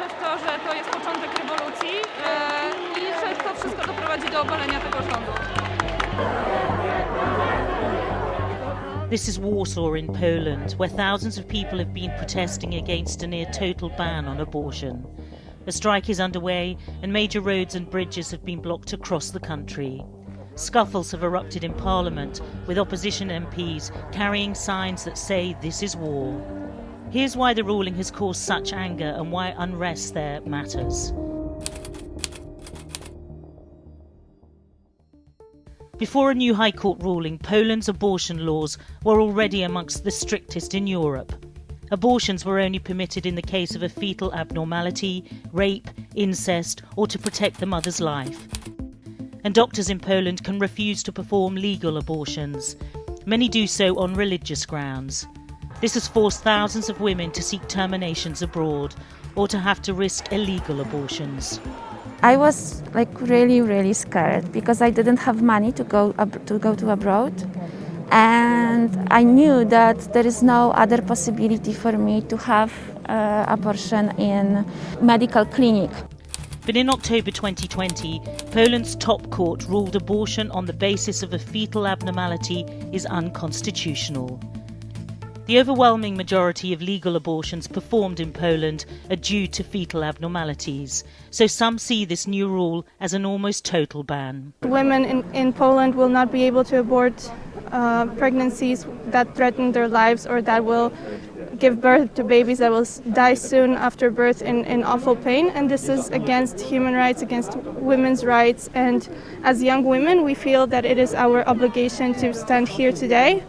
wierzę w to, że to jest początek rewolucji i że to wszystko doprowadzi do obalenia tego rządu. This is Warsaw in Poland, where thousands of people have been protesting against a near total ban on abortion. A strike is underway and major roads and bridges have been blocked across the country. Scuffles have erupted in Parliament, with opposition MPs carrying signs that say this is war. Here's why the ruling has caused such anger and why unrest there matters. Before a new High Court ruling, Poland's abortion laws were already amongst the strictest in Europe. Abortions were only permitted in the case of a fetal abnormality, rape, incest, or to protect the mother's life. And doctors in Poland can refuse to perform legal abortions. Many do so on religious grounds. This has forced thousands of women to seek terminations abroad or to have to risk illegal abortions. I was really scared because I didn't have money to go to abroad, and I knew that there is no other possibility for me to have abortion in medical clinic. But in October 2020, Poland's top court ruled abortion on the basis of a fetal abnormality is unconstitutional. The overwhelming majority of legal abortions performed in Poland are due to fetal abnormalities, so some see this new rule as an almost total ban. Women in Poland will not be able to abort pregnancies that threaten their lives or that will give birth to babies that will die soon after birth in awful pain, and this is against human rights, against women's rights, and as young women we feel that it is our obligation to stand here today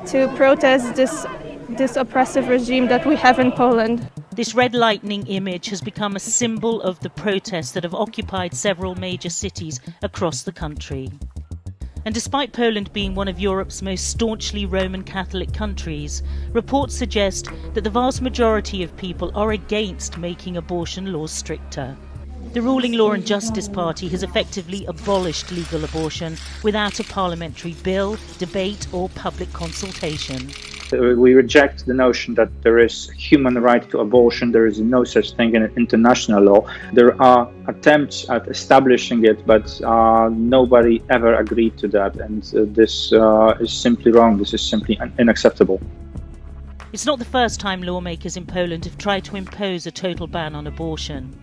to protest this oppressive regime that we have in Poland. This red lightning image has become a symbol of the protests that have occupied several major cities across the country. And despite Poland being one of Europe's most staunchly Roman Catholic countries, reports suggest that the vast majority of people are against making abortion laws stricter. The ruling Law and Justice Party has effectively abolished legal abortion without a parliamentary bill, debate or public consultation. We reject the notion that there is human right to abortion. There is no such thing in international law. There are attempts at establishing it, but nobody ever agreed to that. And this is simply wrong. This is simply unacceptable. It's not the first time lawmakers in Poland have tried to impose a total ban on abortion.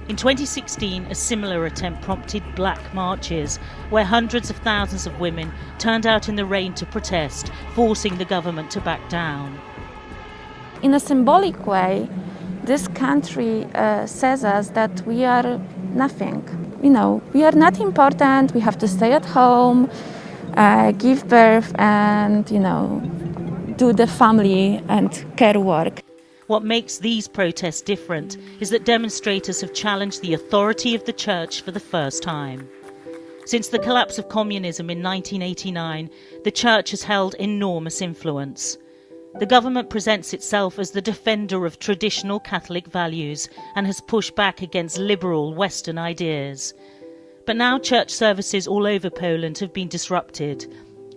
In 2016, a similar attempt prompted black marches, where hundreds of thousands of women turned out in the rain to protest, forcing the government to back down. In a symbolic way, this country says us that we are nothing. You know, we are not important, we have to stay at home, give birth and, do the family and care work. What makes these protests different is that demonstrators have challenged the authority of the church for the first time. Since the collapse of communism in 1989, the church has held enormous influence. The government presents itself as the defender of traditional Catholic values and has pushed back against liberal Western ideas. But now church services all over Poland have been disrupted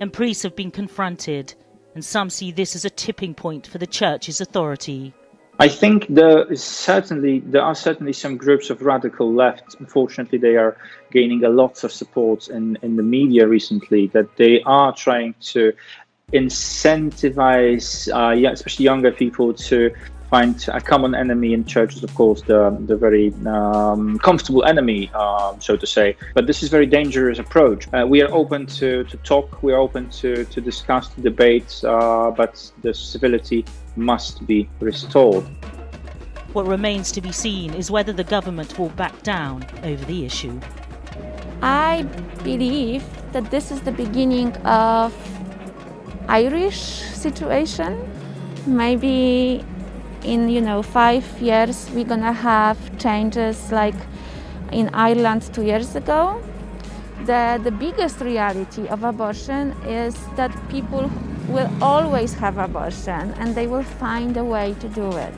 and priests have been confronted, and some see this as a tipping point for the church's authority. I think there are certainly some groups of radical left. Unfortunately, they are gaining a lot of support in the media recently, that they are trying to incentivize, especially younger people, to find a common enemy in churches, of course, the very comfortable enemy, so to say. But this is a very dangerous approach. We are open to talk, we are open to discuss, to debate, but the civility must be restored. What remains to be seen is whether the government will back down over the issue. I believe that this is the beginning of Irish situation. Maybe in 5 years we're gonna have changes like in Ireland 2 years ago. The biggest reality of abortion is that people will always have abortion and they will find a way to do it.